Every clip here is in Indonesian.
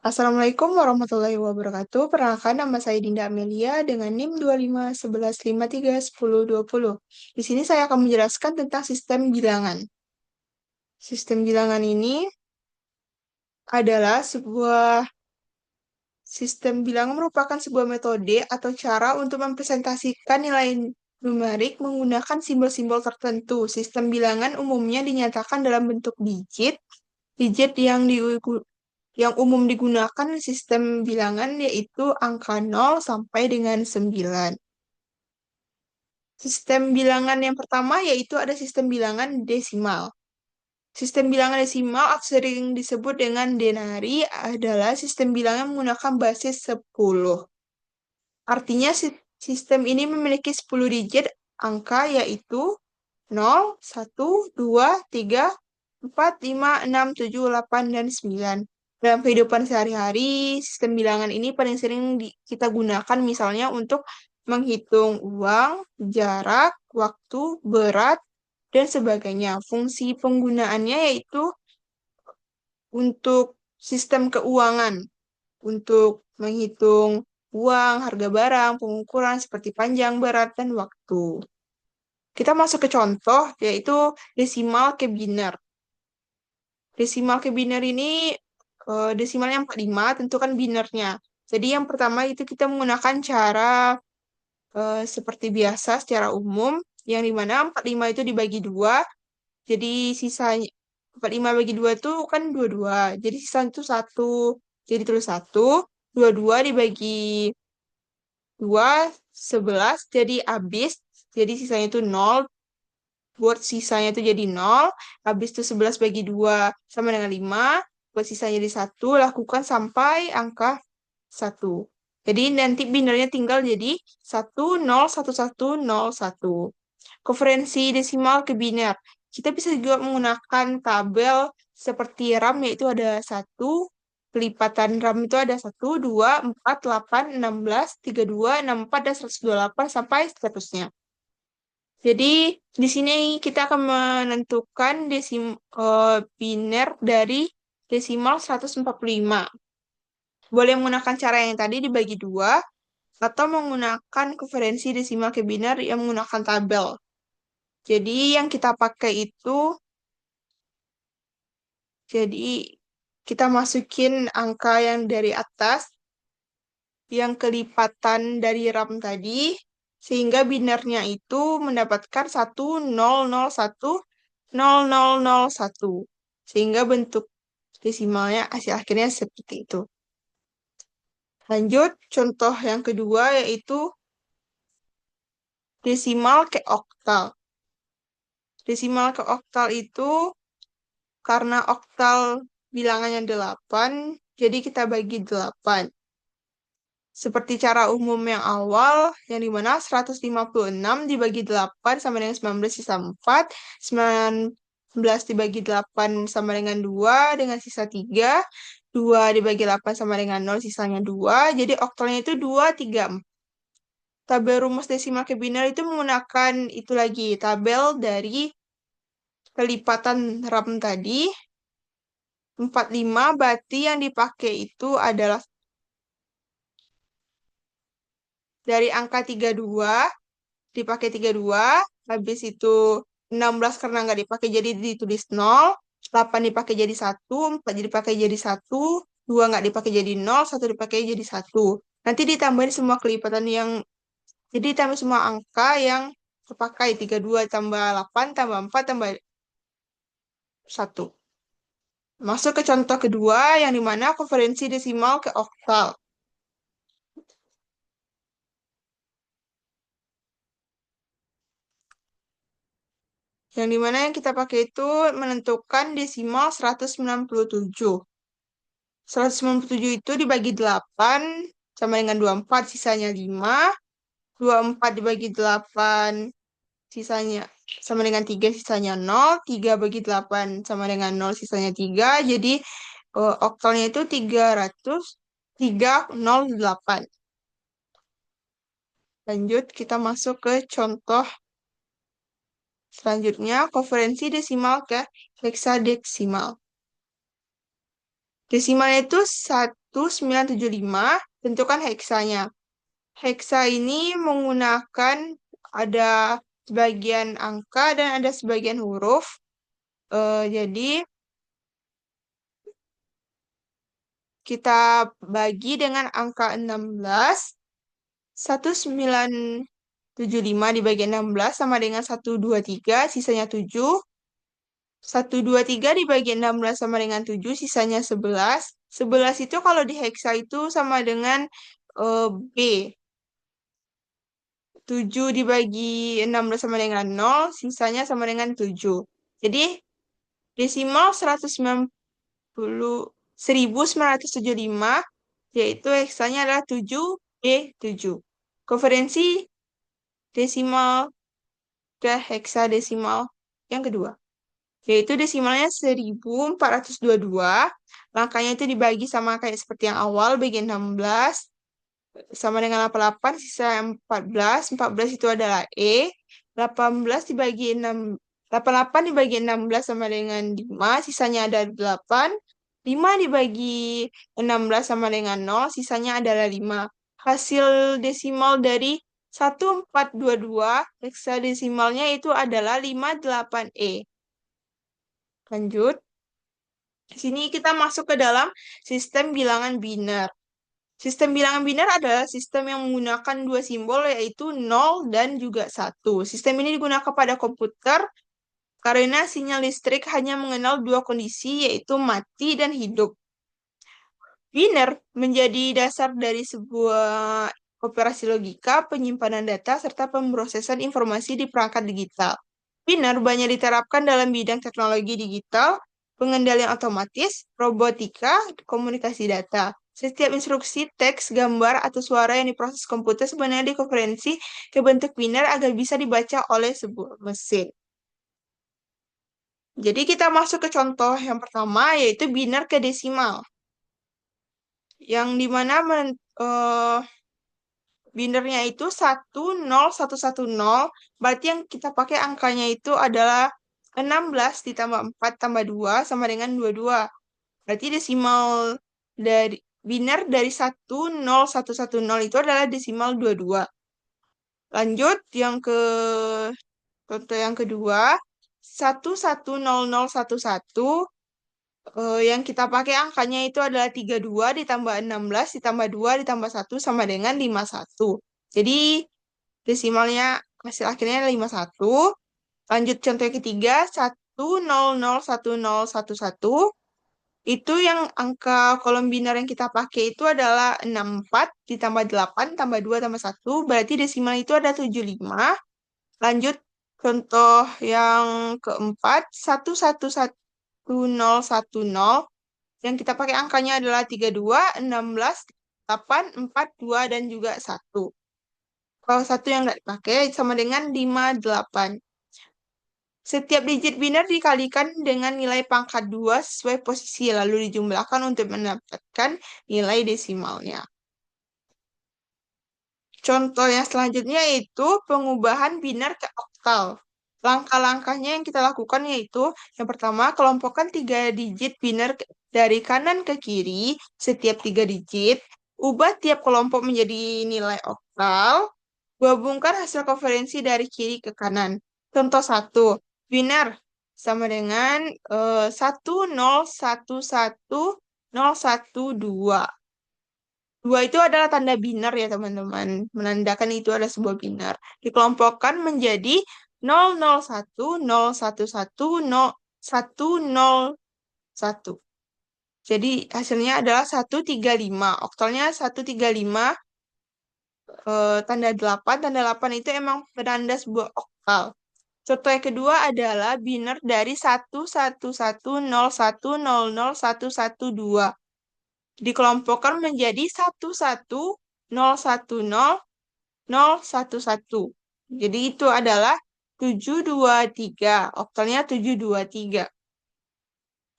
Assalamualaikum warahmatullahi wabarakatuh. Perkenalkan nama saya Dinda Amelia dengan NIM 2511531020. Di sini saya akan menjelaskan tentang sistem bilangan. Sistem bilangan ini adalah sebuah sistem bilangan merupakan sebuah metode atau cara untuk mempresentasikan nilai numerik menggunakan simbol-simbol tertentu. Sistem bilangan umumnya dinyatakan dalam bentuk digit. Digit yang umum digunakan sistem bilangan yaitu angka 0 sampai dengan 9. Sistem bilangan yang pertama yaitu ada sistem bilangan desimal. Sistem bilangan desimal atau sering disebut dengan denari adalah sistem bilangan menggunakan basis 10. Artinya sistem ini memiliki 10 digit angka yaitu 0, 1, 2, 3, 4, 5, 6, 7, 8, dan 9. Dalam kehidupan sehari-hari, sistem bilangan ini paling sering kita gunakan misalnya untuk menghitung uang, jarak, waktu, berat, dan sebagainya. Fungsi penggunaannya yaitu untuk sistem keuangan, untuk menghitung uang, harga barang, pengukuran seperti panjang, berat, dan waktu. Kita masuk ke contoh, yaitu desimal ke biner. Desimal ke biner ini desimalnya 45, tentukan binernya. Jadi yang pertama itu kita menggunakan cara seperti biasa secara umum, yang dimana 45 itu dibagi 2, jadi sisanya 45 bagi 2 itu kan 22, jadi sisa itu 1, jadi tulis 1, 22 dibagi 2, 11, jadi habis, jadi sisanya itu 0, buat sisanya itu jadi 0, habis itu 11 bagi 2 sama dengan 5, buat sisanya jadi 1, lakukan sampai angka 1. Jadi nanti binernya tinggal jadi 101101. Konferensi desimal ke biner. Kita bisa juga menggunakan tabel seperti RAM, yaitu ada 1, kelipatan RAM itu ada 1, 2, 4, 8, 16, 32, 64, dan 128 sampai seterusnya. Jadi di sini kita akan menentukan biner dari desimal 145. Boleh menggunakan cara yang tadi dibagi 2 atau menggunakan konferensi desimal ke biner yang menggunakan tabel. Jadi yang kita pakai itu, jadi kita masukin angka yang dari atas, yang kelipatan dari RAM tadi, sehingga binernya itu mendapatkan 10010001. Sehingga bentuk desimalnya hasil akhirnya seperti itu. Lanjut, contoh yang kedua yaitu desimal ke oktal. Desimal ke oktal itu karena oktal bilangannya 8, jadi kita bagi 8. Seperti cara umum yang awal, yang dimana 156 dibagi 8 sama dengan 19 sisa 4, 19 dibagi 8 sama dengan 2 dengan sisa 3, 2 dibagi 8 sama dengan 0 sisanya 2, jadi oktalnya itu 2, 3, 4. Tabel rumus desimal ke biner itu menggunakan itu lagi, tabel dari kelipatan RAM tadi. 45 berarti yang dipakai itu adalah dari angka 32, dipakai 32, habis itu 16 karena nggak dipakai jadi ditulis 0, 8 dipakai jadi 1, 4 dipakai jadi 1, 2 nggak dipakai jadi 0, 1 dipakai jadi 1. Nanti ditambahin semua kelipatan yang, jadi tambah semua angka yang terpakai, 32 tambah 8, tambah 4, tambah 1. Masuk ke contoh kedua, yang dimana konferensi desimal ke oktal. Yang dimana yang kita pakai itu menentukan desimal 197. 197 itu dibagi 8 sama dengan 24, sisanya 5. 24 dibagi 8, sisanya sama dengan 3, sisanya 0. 3 bagi 8 sama dengan 0, sisanya 3. Jadi oktalnya itu 308. Lanjut, kita masuk ke contoh selanjutnya, konferensi desimal ke heksadesimal. Desimalnya itu 1975, tentukan heksanya. Heksa ini menggunakan ada sebagian angka dan ada sebagian huruf. Jadi kita bagi dengan angka 16. 1975 dibagi 16 sama dengan 123, sisanya 7. 123 dibagi 16 sama dengan 7, sisanya 11. 11 itu kalau di heksa itu sama dengan B. 7 dibagi 16 sama dengan 0, sisanya sama dengan 7. Jadi desimal 1975, yaitu heksanya adalah 7B7. Konferensi desimal ke heksadesimal yang kedua, yaitu desimalnya 1422. Langkahnya itu dibagi sama kayak seperti yang awal, bagian 16 sama dengan 88, sisa 14. 14 itu adalah E. 18 dibagi 6, 88 dibagi 16 sama dengan 5, sisanya ada 8. 5 dibagi 16 sama dengan 0, sisanya adalah 5. Hasil desimal dari 1422, heksadesimalnya itu adalah 58E. Lanjut. Di sini kita masuk ke dalam sistem bilangan biner. Sistem bilangan biner adalah sistem yang menggunakan dua simbol, yaitu 0 dan juga 1. Sistem ini digunakan pada komputer karena sinyal listrik hanya mengenal dua kondisi, yaitu mati dan hidup. Biner menjadi dasar dari sebuah operasi logika, penyimpanan data, serta pemrosesan informasi di perangkat digital. Biner banyak diterapkan dalam bidang teknologi digital, pengendalian otomatis, robotika, komunikasi data. Setiap instruksi, teks, gambar, atau suara yang diproses komputer sebenarnya dikonversi ke bentuk biner agar bisa dibaca oleh sebuah mesin. Jadi kita masuk ke contoh yang pertama, yaitu biner ke desimal. Yang dimana binernya itu 10110, berarti yang kita pakai angkanya itu adalah 16 ditambah 4 tambah 2 sama dengan 22. Berarti desimal dari biner dari 10110 itu adalah desimal 22. Lanjut yang ke contoh yang kedua, 110011, yang kita pakai angkanya itu adalah 32 ditambah 16 ditambah 2 ditambah 1 sama dengan 51. Jadi desimalnya hasil akhirnya 51. Lanjut contoh yang ketiga, 1001011. Itu yang angka kolom biner yang kita pakai itu adalah 64 ditambah 8 tambah 2 tambah 1. Berarti desimal itu ada 75. Lanjut contoh yang keempat, 111010. Yang kita pakai angkanya adalah 32, 16, 8, 4, 2, dan juga 1. Kalau 1 yang nggak dipakai sama dengan 58. Setiap digit biner dikalikan dengan nilai pangkat 2 sesuai posisi, lalu dijumlahkan untuk mendapatkan nilai desimalnya. Contoh yang selanjutnya yaitu pengubahan biner ke oktal. Langkah-langkahnya yang kita lakukan yaitu, yang pertama, kelompokkan 3 digit biner dari kanan ke kiri, setiap 3 digit. Ubah tiap kelompok menjadi nilai oktal. Gabungkan hasil konferensi dari kiri ke kanan. Contoh 1, biner sama dengan 1011012. 2 itu adalah tanda biner ya teman-teman. Menandakan itu adalah sebuah biner. Dikelompokkan menjadi 001, 011, 0101. Jadi hasilnya adalah 135. Oktalnya 135, tanda 8. Tanda 8 itu emang penanda sebuah oktal. Contoh yang kedua adalah biner dari 11101001112. Dikelompokkan menjadi 110100111. Jadi itu adalah 723. Oktalnya 723.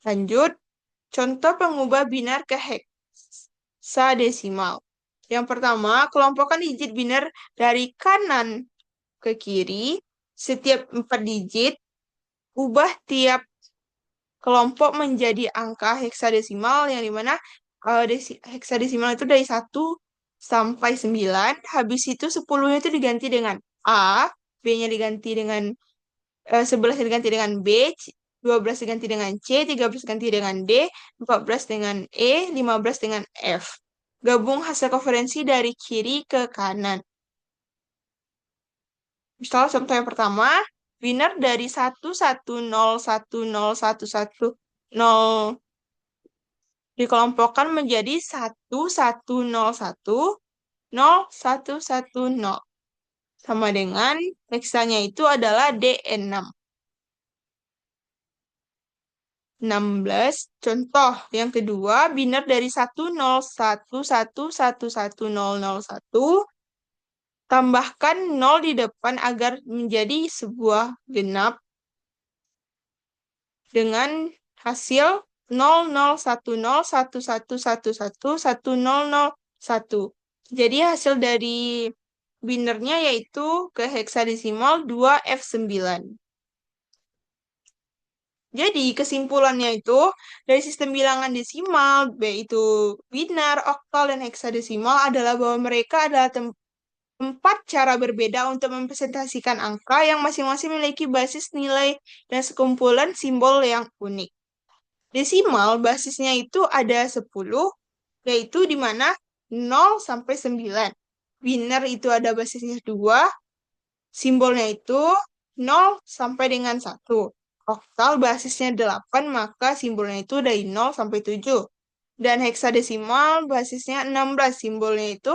Lanjut, contoh pengubah biner ke heksadesimal. Yang pertama, kelompokkan digit biner dari kanan ke kiri. Setiap 4 digit, ubah tiap kelompok menjadi angka heksadesimal yang dimana heksadesimal itu dari 1 sampai 9, habis itu 10-nya itu diganti dengan A, B-nya diganti dengan 11 diganti dengan B, 12 diganti dengan C, 13 diganti dengan D, 14 dengan E, 15 dengan F. Gabung hasil konferensi dari kiri ke kanan. Misal contoh yang pertama, winner dari 1 1 0 1 0 1 1 0 dikelompokkan menjadi 1 1 0 1 0 1 1 0. Sama dengan heksanya itu adalah D6. 16. Contoh yang kedua, binar dari 1 0 1 1 1 1 1 0 0 1. Tambahkan 0 di depan agar menjadi sebuah genap dengan hasil 001011111101. Jadi hasil dari binernya yaitu ke heksadesimal 2F9. Jadi kesimpulannya itu dari sistem bilangan desimal, yaitu binar, oktal, dan heksadesimal adalah bahwa mereka adalah empat cara berbeda untuk mempresentasikan angka yang masing-masing memiliki basis nilai dan sekumpulan simbol yang unik. Desimal basisnya itu ada 10, yaitu di mana 0 sampai 9. Binar itu ada basisnya 2, simbolnya itu 0 sampai dengan 1. Oktal basisnya 8, maka simbolnya itu dari 0 sampai 7. Dan heksadesimal basisnya 16, simbolnya itu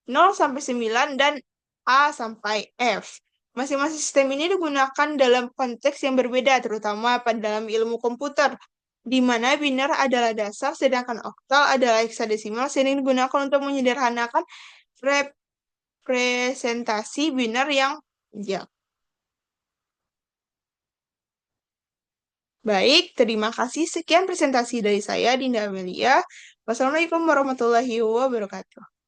0 sampai 9 dan A sampai F. Masing-masing sistem ini digunakan dalam konteks yang berbeda, terutama pada dalam ilmu komputer, di mana binar adalah dasar, sedangkan oktal adalah heksadesimal, sering digunakan untuk menyederhanakan representasi binar yang panjang. Baik, terima kasih. Sekian presentasi dari saya, Dinda Amelia. Wassalamualaikum warahmatullahi wabarakatuh.